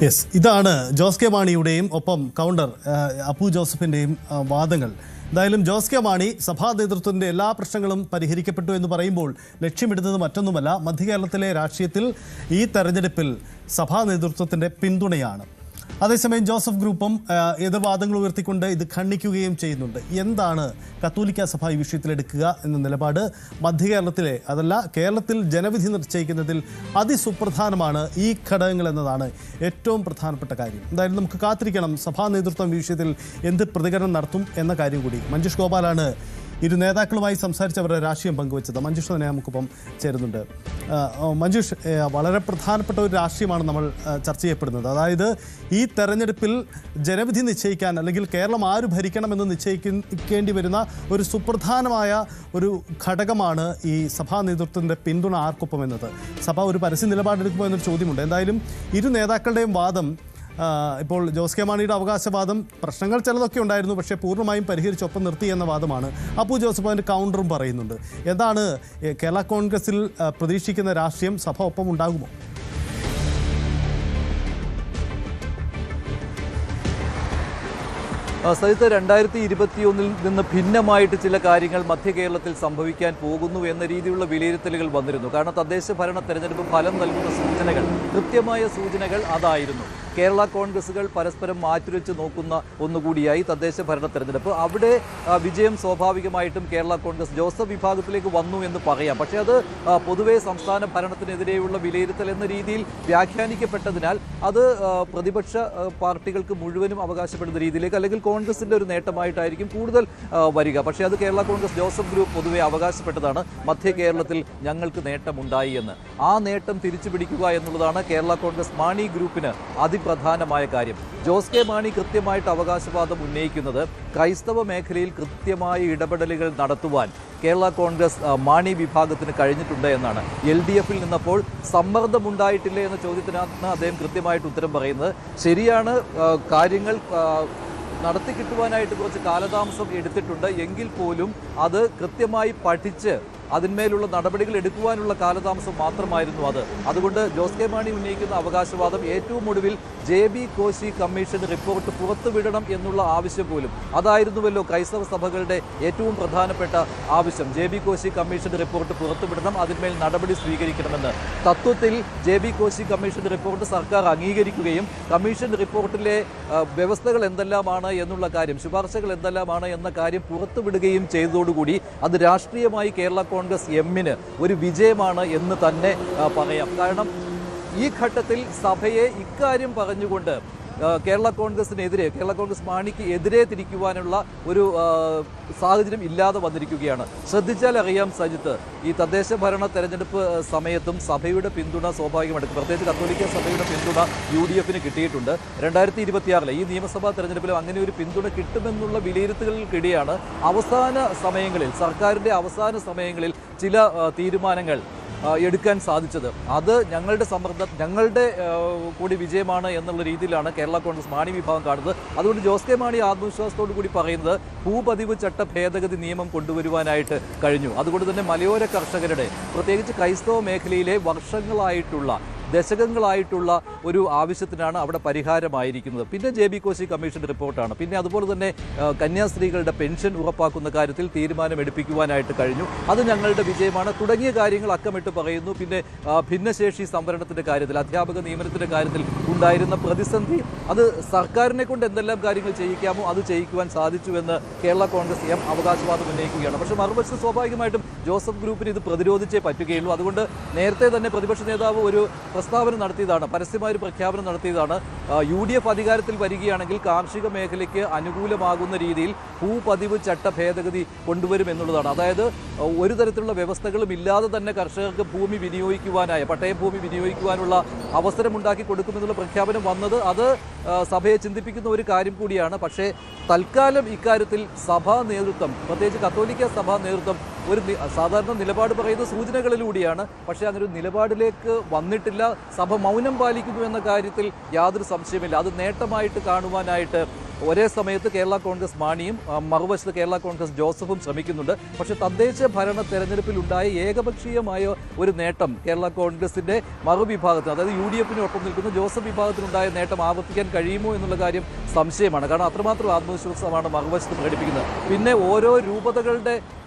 Yes, ഇതാണ് Jose K മാണിയുടെയും ഒപ്പം counter Appu ജോസഫിൻ്റെയും വാദങ്ങൾ. എന്തായാലും ജോസ് കെ മാണി സഭാ നേതൃത്വത്തിൻ്റെ എല്ലാ പ്രശ്നങ്ങളും പരിഹരിക്കപ്പെട്ടു എന്ന് പറയുമ്പോൾ ലക്ഷ്യമിടുന്നത് മറ്റൊന്നുമല്ല, മധ്യകേരളത്തിലെ രാഷ്ട്രീയത്തിൽ ഈ തെരഞ്ഞെടുപ്പിൽ സഭാ നേതൃത്വത്തിൻ്റെ പിന്തുണയാണ്. അതേസമയം ജോസഫ് ഗ്രൂപ്പും എതിർവാദങ്ങൾ ഉയർത്തിക്കൊണ്ട് ഇത് ഖണ്ഡിക്കുകയും ചെയ്യുന്നുണ്ട്. എന്താണ് കത്തോലിക്ക സഭ ഈ വിഷയത്തിലെടുക്കുക എന്ന നിലപാട് മധ്യകേരളത്തിലെ അതല്ല കേരളത്തിൽ ജനവിധി നിശ്ചയിക്കുന്നതിൽ അതിസുപ്രധാനമാണ് ഈ ഘടകങ്ങൾ എന്നതാണ് ഏറ്റവും പ്രധാനപ്പെട്ട കാര്യം. എന്തായാലും നമുക്ക് കാത്തിരിക്കണം സഭാ നേതൃത്വം ഈ വിഷയത്തിൽ എന്ത് പ്രതികരണം നടത്തും എന്ന കാര്യം കൂടി. മഞ്ജുഷ് ഗോപാലാണ് ഇരു നേതാക്കളുമായി സംസാരിച്ച് അവരുടെ രാഷ്ട്രീയം പങ്കുവച്ചത്. മഞ്ജുഷ് തന്നെ നമുക്കിപ്പം ചേരുന്നുണ്ട്. മഞ്ജുഷ്, വളരെ പ്രധാനപ്പെട്ട ഒരു രാഷ്ട്രീയമാണ് നമ്മൾ ചർച്ച ചെയ്യപ്പെടുന്നത്. അതായത് ഈ തെരഞ്ഞെടുപ്പിൽ ജനവിധി നിശ്ചയിക്കാൻ അല്ലെങ്കിൽ കേരളം ആര് ഭരിക്കണമെന്ന് നിശ്ചയിക്കേണ്ടി വരുന്ന ഒരു സുപ്രധാനമായ ഒരു ഘടകമാണ് ഈ സഭാ നേതൃത്വത്തിൻ്റെ പിന്തുണ ആർക്കൊപ്പം എന്നത്. സഭ ഒരു പരസ്യ നിലപാടെടുക്കുമോ എന്നൊരു ചോദ്യമുണ്ട്. എന്തായാലും ഇരു നേതാക്കളുടെയും വാദം, ഇപ്പോൾ ജോസ് കെ മാണിയുടെ അവകാശവാദം പ്രശ്നങ്ങൾ ചിലതൊക്കെ ഉണ്ടായിരുന്നു, പക്ഷേ പൂർണ്ണമായും പരിഹരിച്ചൊപ്പം നിർത്തി എന്ന വാദമാണ്. അപ്പു ജോസഫ് അതിൻ്റെ കൗണ്ടറും പറയുന്നുണ്ട്. എന്താണ് കേരള കോൺഗ്രസിൽ പ്രതീക്ഷിക്കുന്ന രാഷ്ട്രീയം? സഭ ഒപ്പം ഉണ്ടാകുമോ? സജിത്ത്, 2021 നിന്ന് ഭിന്നമായിട്ട് ചില കാര്യങ്ങൾ മധ്യ കേരളത്തിൽ സംഭവിക്കാൻ പോകുന്നു എന്ന രീതിയിലുള്ള വിലയിരുത്തലുകൾ വന്നിരുന്നു. കാരണം തദ്ദേശ ഭരണ തെരഞ്ഞെടുപ്പ് ഫലം നൽകുന്ന സൂചനകൾ, കൃത്യമായ സൂചനകൾ അതായിരുന്നു. കേരള കോൺഗ്രസുകൾ പരസ്പരം മാറ്റുരച്ച് നോക്കുന്ന ഒന്നുകൂടിയായി തദ്ദേശ ഭരണ തെരഞ്ഞെടുപ്പ്. അവിടെ വിജയം സ്വാഭാവികമായിട്ടും കേരള കോൺഗ്രസ് ജോസഫ് വിഭാഗത്തിലേക്ക് വന്നു എന്ന് പറയാം. പക്ഷേ അത് പൊതുവെ സംസ്ഥാന ഭരണത്തിനെതിരെയുള്ള വിലയിരുത്തൽ എന്ന രീതിയിൽ വ്യാഖ്യാനിക്കപ്പെട്ടതിനാൽ അത് പ്രതിപക്ഷ പാർട്ടികൾക്ക് മുഴുവനും അവകാശപ്പെടുന്ന രീതിയിലേക്ക് അല്ലെങ്കിൽ കോൺഗ്രസിൻ്റെ ഒരു നേട്ടമായിട്ടായിരിക്കും കൂടുതൽ വരിക. പക്ഷേ അത് കേരള കോൺഗ്രസ് ജോസഫ് ഗ്രൂപ്പ് പൊതുവെ അവകാശപ്പെട്ടതാണ്, മധ്യ കേരളത്തിൽ ഞങ്ങൾക്ക് നേട്ടമുണ്ടായി എന്ന്. ആ നേട്ടം തിരിച്ചു പിടിക്കുക എന്നുള്ളതാണ് കേരള കോൺഗ്രസ് മാണി ഗ്രൂപ്പിന് പ്രധാനമായ കാര്യം. ജോസ് കെ മാണി കൃത്യമായിട്ട് അവകാശവാദം ഉന്നയിക്കുന്നത് ക്രൈസ്തവ മേഖലയിൽ കൃത്യമായ ഇടപെടലുകൾ നടത്തുവാൻ കേരള കോൺഗ്രസ് മാണി വിഭാഗത്തിന് കഴിഞ്ഞിട്ടുണ്ട് എന്നാണ്. LDFിൽ നിന്നപ്പോൾ സമ്മർദ്ദമുണ്ടായിട്ടില്ലേ എന്ന ചോദ്യത്തിനാണ് അദ്ദേഹം കൃത്യമായിട്ട് ഉത്തരം പറയുന്നത്. ശരിയാണ്, കാര്യങ്ങൾ നടത്തി കിട്ടുവാനായിട്ട് കുറച്ച് കാലതാമസം എടുത്തിട്ടുണ്ട് എങ്കിൽ പോലും അത് കൃത്യമായി പഠിച്ച് അതിന്മേലുള്ള നടപടികൾ എടുക്കുവാനുള്ള കാലതാമസം മാത്രമായിരുന്നു അത്. അതുകൊണ്ട് ജോസ് കെ മാണി ഉന്നയിക്കുന്ന അവകാശവാദം ഏറ്റവും ഒടുവിൽ JB കോശി കമ്മീഷൻ റിപ്പോർട്ട് പുറത്തുവിടണം എന്നുള്ള ആവശ്യം പോലും അതായിരുന്നുവല്ലോ ക്രൈസ്തവ സഭകളുടെ ഏറ്റവും പ്രധാനപ്പെട്ട ആവശ്യം. JB കോശി കമ്മീഷൻ റിപ്പോർട്ട് പുറത്തുവിടണം, അതിന്മേൽ നടപടി സ്വീകരിക്കണമെന്ന്. തത്വത്തിൽ JB കോശി കമ്മീഷൻ റിപ്പോർട്ട് സർക്കാർ അംഗീകരിക്കുകയും കമ്മീഷൻ റിപ്പോർട്ടിലെ വ്യവസ്ഥകൾ എന്തെല്ലാമാണ് എന്നുള്ള കാര്യം, ശുപാർശകൾ എന്തെല്ലാമാണ് എന്ന കാര്യം പുറത്തുവിടുകയും ചെയ്തതോടുകൂടി അത് രാഷ്ട്രീയമായി കേരള കോൺഗ്രസ് എമ്മിന് ഒരു വിജയമാണ് എന്ന് തന്നെ പറയാം. കാരണം ഈ ഘട്ടത്തിൽ സഭയെ ഇക്കാര്യം പറഞ്ഞുകൊണ്ട് കേരള കോൺഗ്രസിനെതിരെ, കേരള കോൺഗ്രസ് മാണിക്ക് എതിരെ തിരിക്കുവാനുള്ള ഒരു സാഹചര്യം ഇല്ലാതെ വന്നിരിക്കുകയാണ്. ശ്രദ്ധിച്ചാൽ അറിയാം സജിത്ത്, ഈ തദ്ദേശ ഭരണ തെരഞ്ഞെടുപ്പ് സമയത്തും സഭയുടെ പിന്തുണ സ്വാഭാവികമായിട്ട്, പ്രത്യേകിച്ച് കത്തോലിക്ക സഭയുടെ പിന്തുണ UDFന് കിട്ടിയിട്ടുണ്ട്. 2026 ഈ നിയമസഭാ തെരഞ്ഞെടുപ്പിലും അങ്ങനെ ഒരു പിന്തുണ കിട്ടുമെന്നുള്ള വിലയിരുത്തലുകൾക്കിടെയാണ് അവസാന സമയങ്ങളിൽ, സർക്കാരിൻ്റെ അവസാന സമയങ്ങളിൽ ചില തീരുമാനങ്ങൾ എടുക്കാൻ സാധിച്ചത്. അത് ഞങ്ങളുടെ സമ്മർദ്ദം, ഞങ്ങളുടെ കൂടി വിജയമാണ് എന്നുള്ള രീതിയിലാണ് കേരള കോൺഗ്രസ് മാണി വിഭാഗം കാണുന്നത്. അതുകൊണ്ട് ജോസ് കെ മാണി ആത്മവിശ്വാസത്തോടു കൂടി പറയുന്നത് ഭൂപതിവ് ചട്ട ഭേദഗതി നിയമം കൊണ്ടുവരുവാനായിട്ട് കഴിഞ്ഞു. അതുകൊണ്ട് തന്നെ മലയോര കർഷകരുടെ, പ്രത്യേകിച്ച് ക്രൈസ്തവ മേഖലയിലെ വർഷങ്ങളായിട്ടുള്ള, ദശകങ്ങളായിട്ടുള്ള ഒരു ആവശ്യത്തിനാണ് അവിടെ പരിഹാരമായിരിക്കുന്നത്. പിന്നെ JB കോശി കമ്മീഷൻ റിപ്പോർട്ടാണ്. പിന്നെ അതുപോലെ തന്നെ കന്യാസ്ത്രീകളുടെ പെൻഷൻ ഉറപ്പാക്കുന്ന കാര്യത്തിൽ തീരുമാനം എടുപ്പിക്കുവാനായിട്ട് കഴിഞ്ഞു. അത് ഞങ്ങളുടെ വിജയമാണ് തുടങ്ങിയ കാര്യങ്ങൾ അക്കമിട്ട് പറയുന്നു. പിന്നെ ഭിന്നശേഷി സംവരണത്തിൻ്റെ കാര്യത്തിൽ, അധ്യാപക നിയമനത്തിൻ്റെ കാര്യത്തിൽ ഉണ്ടായിരുന്ന പ്രതിസന്ധി, അത് സർക്കാരിനെ കൊണ്ട് എന്തെല്ലാം കാര്യങ്ങൾ ചെയ്യിക്കാമോ അത് ചെയ്യിക്കുവാൻ സാധിച്ചുവെന്ന് കേരള കോൺഗ്രസ് എം അവകാശവാദം ഉന്നയിക്കുകയാണ്. പക്ഷേ മറുവശത്ത് സ്വാഭാവികമായിട്ടും ജോസഫ് ഗ്രൂപ്പിന് ഇത് പ്രതിരോധിച്ചേ പറ്റുകയുള്ളൂ. അതുകൊണ്ട് നേരത്തെ തന്നെ പ്രതിപക്ഷ നേതാവ് ഒരു പ്രസ്താവന നടത്തിയതാണ്, പരസ്യമായൊരു പ്രഖ്യാപനം നടത്തിയതാണ്. UDF അധികാരത്തിൽ വരികയാണെങ്കിൽ കാർഷിക മേഖലയ്ക്ക് അനുകൂലമാകുന്ന രീതിയിൽ ഭൂപതിവ് ചട്ട ഭേദഗതി കൊണ്ടുവരുമെന്നുള്ളതാണ്. അതായത് ഒരു തരത്തിലുള്ള വ്യവസ്ഥകളും ഇല്ലാതെ തന്നെ കർഷകർക്ക് ഭൂമി വിനിയോഗിക്കുവാനായ, പട്ടയം ഭൂമി വിനിയോഗിക്കുവാനുള്ള അവസരമുണ്ടാക്കി കൊടുക്കുമെന്നുള്ള പ്രഖ്യാപനം വന്നത് അത് സഭയെ ചിന്തിപ്പിക്കുന്ന ഒരു കാര്യം കൂടിയാണ്. പക്ഷേ തൽക്കാലം ഇക്കാര്യത്തിൽ സഭാ നേതൃത്വം, പ്രത്യേകിച്ച് കത്തോലിക്ക സഭാ നേതൃത്വം ഒരു സാധാരണ നിലപാട് പറയുന്ന സൂചനകളിലൂടെയാണ്. പക്ഷേ അങ്ങനെ ഒരു നിലപാടിലേക്ക് വന്നിട്ടില്ല. സഭ മൗനം പാലിക്കുന്നു എന്ന കാര്യത്തിൽ യാതൊരു സംശയമില്ല. അത് നേട്ടമായിട്ട് കാണുവാനായിട്ട് ഒരേ സമയത്ത് കേരള കോൺഗ്രസ് മാണിയും മറുവശത്ത് കേരള കോൺഗ്രസ് ജോസഫും ശ്രമിക്കുന്നുണ്ട്. പക്ഷേ തദ്ദേശ ഭരണ തെരഞ്ഞെടുപ്പിലുണ്ടായ ഏകപക്ഷീയമായ ഒരു നേട്ടം കേരള കോൺഗ്രസിന്റെ മറുവിഭാഗത്തിന്, അതായത് UDF-നൊപ്പം നിൽക്കുന്ന ജോസഫ് വിഭാഗത്തിനുണ്ടായ നേട്ടം ആവർത്തിക്കാൻ കഴിയുമോ എന്നുള്ള കാര്യം സംശയമാണ്. കാരണം അത്രമാത്രം ആത്മവിശ്വാസമാണ് മറുവശത്ത് പ്രകടിപ്പിക്കുന്നത്. പിന്നെ ഓരോ രൂപതകളുടെ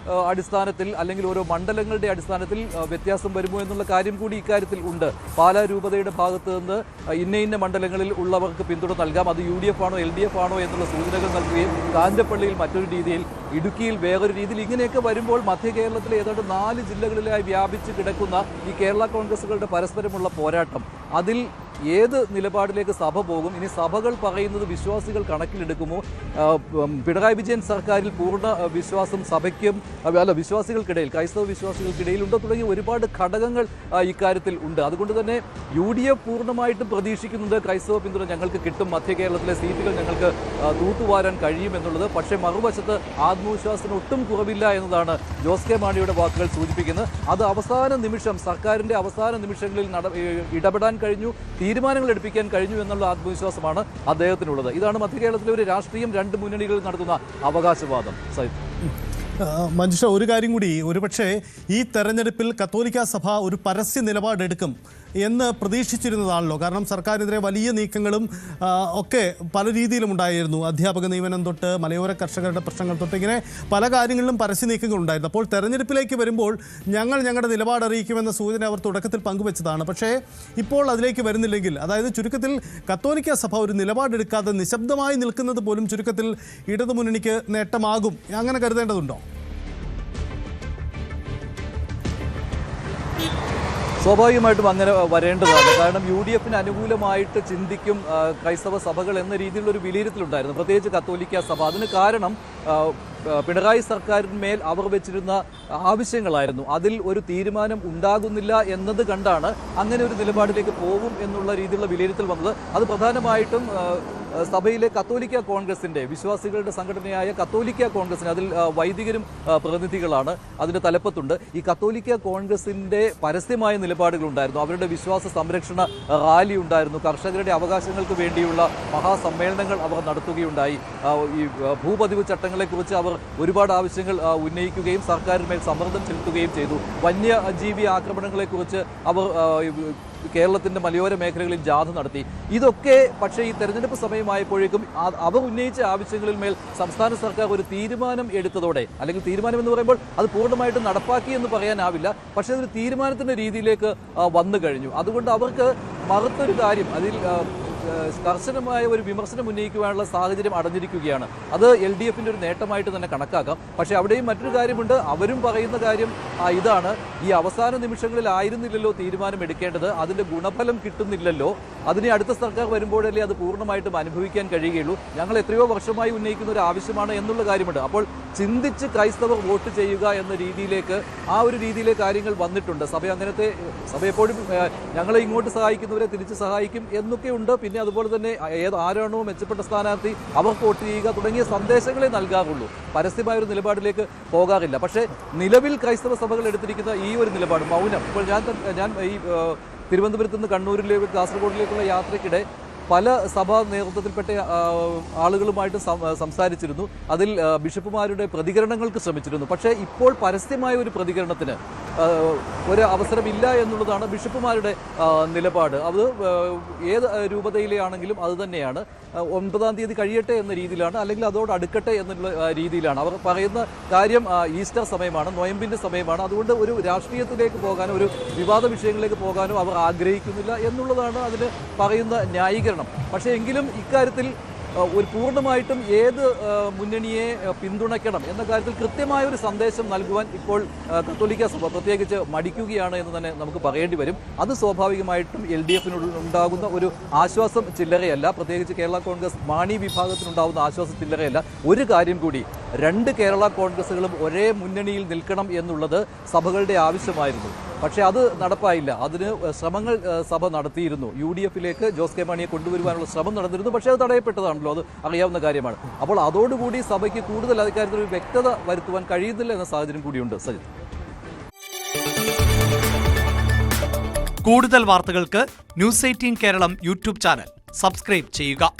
അടിസ്ഥാനത്തിൽ അല്ലെങ്കിൽ ഓരോ മണ്ഡലങ്ങളുടെ അടിസ്ഥാനത്തിൽ വ്യത്യാസം വരുമോ എന്നുള്ള കാര്യം കൂടി ഇക്കാര്യത്തിൽ ഉണ്ട്. പാലാ രൂപതയുടെ ഭാഗത്ത് നിന്ന് ഇന്ന മണ്ഡലങ്ങളിൽ ഉള്ളവർക്ക് പിന്തുണ നൽകാം, അത് UDF ആണോ LDF ആണോ എന്നുള്ള സൂചനകൾ നൽകുകയും കാഞ്ഞിരപ്പള്ളിയിൽ മറ്റൊരു രീതിയിൽ, ഇടുക്കിയിൽ വേറൊരു രീതിയിൽ, ഇങ്ങനെയൊക്കെ വരുമ്പോൾ മധ്യ കേരളത്തിലെ ഏതാണ്ട് 4 ജില്ലകളിലായി വ്യാപിച്ച് കിടക്കുന്ന ഈ കേരള കോൺഗ്രസുകളുടെ പരസ്പരമുള്ള പോരാട്ടം, അതിൽ ഏത് നിലപാടിലേക്ക് സഭ പോകും? ഇനി സഭകൾ പറയുന്നത് വിശ്വാസികൾ കണക്കിലെടുക്കുമോ? പിണറായി വിജയൻ സർക്കാരിൽ പൂർണ്ണ വിശ്വാസം സഭയ്ക്കും വിശ്വാസികൾക്കിടയിൽ, ക്രൈസ്തവ വിശ്വാസികൾക്കിടയിൽ ഉണ്ടോ തുടങ്ങിയ ഒരുപാട് ഘടകങ്ങൾ ഇക്കാര്യത്തിൽ ഉണ്ട്. അതുകൊണ്ട് തന്നെ UDF പൂർണ്ണമായിട്ടും പ്രതീക്ഷിക്കുന്നത് ക്രൈസ്തവ പിന്തുണ ഞങ്ങൾക്ക് കിട്ടും, മധ്യ കേരളത്തിലെ സീറ്റുകൾ ഞങ്ങൾക്ക് തൂത്തുവാരാൻ കഴിയുമെന്നുള്ളത്. പക്ഷേ മറുവശത്ത് ആത്മവിശ്വാസത്തിന് ഒട്ടും കുറവില്ല എന്നതാണ് ജോസ് കെ മാണിയുടെ വാക്കുകൾ സൂചിപ്പിക്കുന്നത്. അത് അവസാന നിമിഷം, സർക്കാരിൻ്റെ അവസാന നിമിഷങ്ങളിൽ ഇടപെടാൻ കഴിഞ്ഞു, തീരുമാനങ്ങൾ എടുപ്പിക്കാൻ കഴിഞ്ഞു എന്നുള്ള ആത്മവിശ്വാസമാണ് അദ്ദേഹത്തിനുള്ളത്. ഇതാണ് മധ്യ കേരളത്തിലെ ഒരു രാഷ്ട്രീയം, 2 മുന്നണികളിൽ നടത്തുന്ന അവകാശവാദം. മഞ്ജുഷ, ഒരു കാര്യം കൂടി, ഒരുപക്ഷെ ഈ തെരഞ്ഞെടുപ്പിൽ കത്തോലിക്ക സഭ ഒരു പരസ്യ നിലപാടെടുക്കും എന്ന് പ്രതീക്ഷിച്ചിരുന്നതാണല്ലോ. കാരണം സർക്കാരിനെതിരെ വലിയ നീക്കങ്ങളും ഒക്കെ പല രീതിയിലും ഉണ്ടായിരുന്നു. അധ്യാപക നിയമനം തൊട്ട് മലയോര കർഷകരുടെ പ്രശ്നങ്ങൾ തൊട്ട് ഇങ്ങനെ പല കാര്യങ്ങളിലും പരസ്യ നീക്കങ്ങൾ ഉണ്ടായിരുന്നു. അപ്പോൾ തെരഞ്ഞെടുപ്പിലേക്ക് വരുമ്പോൾ ഞങ്ങളുടെ നിലപാട് അറിയിക്കുമെന്ന സൂചന അവർ തുടക്കത്തിൽ പങ്കുവച്ചതാണ്. പക്ഷേ ഇപ്പോൾ അതിലേക്ക് വരുന്നില്ലെങ്കിൽ, അതായത് ചുരുക്കത്തിൽ കത്തോലിക്ക സഭ ഒരു നിലപാടെടുക്കാതെ നിശബ്ദമായി നിൽക്കുന്നത് പോലും ചുരുക്കത്തിൽ ഇടതുമുന്നണിക്ക് നേട്ടമാകും, അങ്ങനെ കരുതേണ്ടതുണ്ടോ? സ്വാഭാവികമായിട്ടും അങ്ങനെ വരേണ്ടതാണ്. കാരണം UDF-ന് അനുകൂലമായിട്ട് ചിന്തിക്കും ക്രൈസ്തവ സഭകൾ എന്ന രീതിയിലുള്ളൊരു വിലയിരുത്തലുണ്ടായിരുന്നു, പ്രത്യേകിച്ച് കത്തോലിക്ക സഭ. അതിന് കാരണം പിണറായി സർക്കാരിന്മേൽ അവർ വെച്ചിരുന്ന ആവശ്യങ്ങളായിരുന്നു. അതിൽ ഒരു തീരുമാനം ഉണ്ടാകുന്നില്ല എന്നത് കണ്ടാണ് അങ്ങനെ ഒരു നിലപാടിലേക്ക് പോകും എന്നുള്ള രീതിയിലുള്ള വിലയിരുത്തൽ വന്നത്. അത് പ്രധാനമായിട്ടും സഭയിലെ കത്തോലിക്ക കോൺഗ്രസിൻ്റെ, വിശ്വാസികളുടെ സംഘടനയായ കത്തോലിക്ക കോൺഗ്രസിന്, അതിൽ വൈദികരും പ്രതിനിധികളാണ് അതിൻ്റെ തലപ്പത്തുണ്ട്. ഈ കത്തോലിക്ക കോൺഗ്രസിൻ്റെ പരസ്യമായ നിലപാടുകളുണ്ടായിരുന്നു. അവരുടെ വിശ്വാസ സംരക്ഷണ റാലി ഉണ്ടായിരുന്നു, കർഷകരുടെ അവകാശങ്ങൾക്ക് വേണ്ടിയുള്ള മഹാസമ്മേളനങ്ങൾ അവർ നടത്തുകയുണ്ടായി. ഈ ഭൂപതിവ് ചട്ടങ്ങളെക്കുറിച്ച് അവർ ഒരുപാട് ആവശ്യങ്ങൾ ഉന്നയിക്കുകയും സർക്കാരിന്മേൽ സമ്മർദ്ദം ചെലുത്തുകയും ചെയ്തു. വന്യജീവി ആക്രമണങ്ങളെക്കുറിച്ച് അവർ കേരളത്തിൻ്റെ മലയോര മേഖലകളിൽ ജാഥ നടത്തി. ഇതൊക്കെ പക്ഷേ ഈ തെരഞ്ഞെടുപ്പ് സമയമായപ്പോഴേക്കും അവർ ഉന്നയിച്ച ആവശ്യങ്ങളിൽ മേൽ സംസ്ഥാന സർക്കാർ ഒരു തീരുമാനം എടുത്തതോടെ, അല്ലെങ്കിൽ തീരുമാനം എന്ന് പറയുമ്പോൾ അത് പൂർണ്ണമായിട്ടും നടപ്പാക്കി എന്ന് പറയാനാവില്ല, പക്ഷേ അതൊരു തീരുമാനത്തിൻ്റെ രീതിയിലേക്ക് വന്നു കഴിഞ്ഞു. അതുകൊണ്ട് അവർക്ക് മറുത്തൊരു കാര്യം, അതിൽ കർശനമായ ഒരു വിമർശനം ഉന്നയിക്കുവാനുള്ള സാഹചര്യം അടഞ്ഞിരിക്കുകയാണ്. അത് LDF-ൻ്റെ ഒരു നേട്ടമായിട്ട് തന്നെ കണക്കാക്കാം. പക്ഷേ അവിടെയും മറ്റൊരു കാര്യമുണ്ട്. അവരും പറയുന്ന കാര്യം ഇതാണ്, ഈ അവസാന നിമിഷങ്ങളിൽ ആയിരുന്നില്ലല്ലോ തീരുമാനം എടുക്കേണ്ടത്, അതിൻ്റെ ഗുണഫലം കിട്ടുന്നില്ലല്ലോ, അതിനെ അടുത്ത സർക്കാർ വരുമ്പോഴല്ലേ അത് പൂർണ്ണമായിട്ടും അനുഭവിക്കാൻ കഴിയുകയുള്ളൂ, ഞങ്ങൾ എത്രയോ വർഷമായി ഉന്നയിക്കുന്ന ഒരു ആവശ്യമാണ് എന്നുള്ള കാര്യമുണ്ട്. അപ്പോൾ ചിന്തിച്ച് ക്രൈസ്തവർ വോട്ട് ചെയ്യുക എന്ന രീതിയിലേക്ക്, ആ ഒരു രീതിയിലെ കാര്യങ്ങൾ വന്നിട്ടുണ്ട്. സഭ എപ്പോഴും ഞങ്ങളെ ഇങ്ങോട്ട് സഹായിക്കുന്നവരെ തിരിച്ച് സഹായിക്കും എന്നൊക്കെയുണ്ട്. പിന്നെ അതുപോലെ തന്നെ ആരാണോ മെച്ചപ്പെട്ട സ്ഥാനാർത്ഥി അവർക്ക് വോട്ട് ചെയ്യുക തുടങ്ങിയ സന്ദേശങ്ങളെ നൽകാറുള്ളൂ, പരസ്യമായ ഒരു നിലപാടിലേക്ക് പോകാറില്ല. പക്ഷേ നിലവിൽ ക്രൈസ്തവ സഭകൾ എടുത്തിരിക്കുന്ന ഈ ഒരു നിലപാട്, മൗനം. ഇപ്പോൾ ഞാൻ ഈ തിരുവനന്തപുരത്ത് നിന്ന് കണ്ണൂരിലേക്ക്, കാസർഗോഡിലേക്കുള്ള യാത്രയ്ക്കിടെ പല സഭാ നേതൃത്വത്തിൽപ്പെട്ട ആളുകളുമായിട്ട് സംസാരിച്ചിരുന്നു. അതിൽ ബിഷപ്പുമാരുടെ പ്രതികരണങ്ങൾക്ക് ശ്രമിച്ചിരുന്നു. പക്ഷേ ഇപ്പോൾ പരസ്യമായ ഒരു പ്രതികരണത്തിന് ഒരു അവസരമില്ല എന്നുള്ളതാണ് ബിഷപ്പുമാരുടെ നിലപാട്. അത് ഏത് രൂപതയിലെ ആണെങ്കിലും അത് തന്നെയാണ്. 9-ാം തീയതി കഴിയട്ടെ എന്ന രീതിയിലാണ്, അല്ലെങ്കിൽ അതോട് അടുക്കട്ടെ എന്നുള്ള രീതിയിലാണ് അവർ പറയുന്ന കാര്യം. ഈസ്റ്റർ സമയമാണ്, നൊയമ്പിൻ്റെ സമയമാണ്, അതുകൊണ്ട് ഒരു രാഷ്ട്രീയത്തിലേക്ക് പോകാനോ ഒരു വിവാദ വിഷയങ്ങളിലേക്ക് പോകാനോ അവർ ആഗ്രഹിക്കുന്നില്ല എന്നുള്ളതാണ് അതിന് പറയുന്ന ന്യായീകരണം. പക്ഷേ എങ്കിലും ഇക്കാര്യത്തിൽ ഒരു പൂർണ്ണമായിട്ടും ഏത് മുന്നണിയെ പിന്തുണയ്ക്കണം എന്ന കാര്യത്തിൽ കൃത്യമായ ഒരു സന്ദേശം നൽകുവാൻ ഇപ്പോൾ കത്തോലിക്ക സഭ പ്രത്യേകിച്ച് മടിക്കുകയാണ് എന്ന് തന്നെ നമുക്ക് പറയേണ്ടി വരും. അത് സ്വാഭാവികമായിട്ടും LDF-നുണ്ടാകുന്ന ഒരു ആശ്വാസം ചില്ലറയല്ല, പ്രത്യേകിച്ച് കേരള കോൺഗ്രസ് മാണി വിഭാഗത്തിനുണ്ടാകുന്ന ആശ്വാസം ചില്ലറയല്ല. ഒരു കാര്യം കൂടി, 2 കേരള കോൺഗ്രസുകളും ഒരേ മുന്നണിയിൽ നിൽക്കണം എന്നുള്ളത് സഭകളുടെ ആവശ്യമായിരുന്നു. പക്ഷേ അത് നടപ്പായില്ല. അതിന് ശ്രമങ്ങൾ സഭ നടത്തിയിരുന്നു. UDF-ലേക്ക് ജോസ് കെ മാണിയെ കൊണ്ടുവരുവാനുള്ള ശ്രമം നടന്നിരുന്നു. പക്ഷേ അത് തടയപ്പെട്ടതാണല്ലോ, അത് അറിയാവുന്ന കാര്യമാണ്. അപ്പോൾ അതോടുകൂടി സഭയ്ക്ക് കൂടുതൽ അധികാരത്തിൽ ഒരു വ്യക്തത വരുത്തുവാൻ കഴിയുന്നില്ല എന്ന സാഹചര്യം കൂടിയുണ്ട്. സജിത്, കൂടുതൽ വാർത്തകൾക്ക് News 18 Keralam YouTube channel subscribe ചെയ്യുക.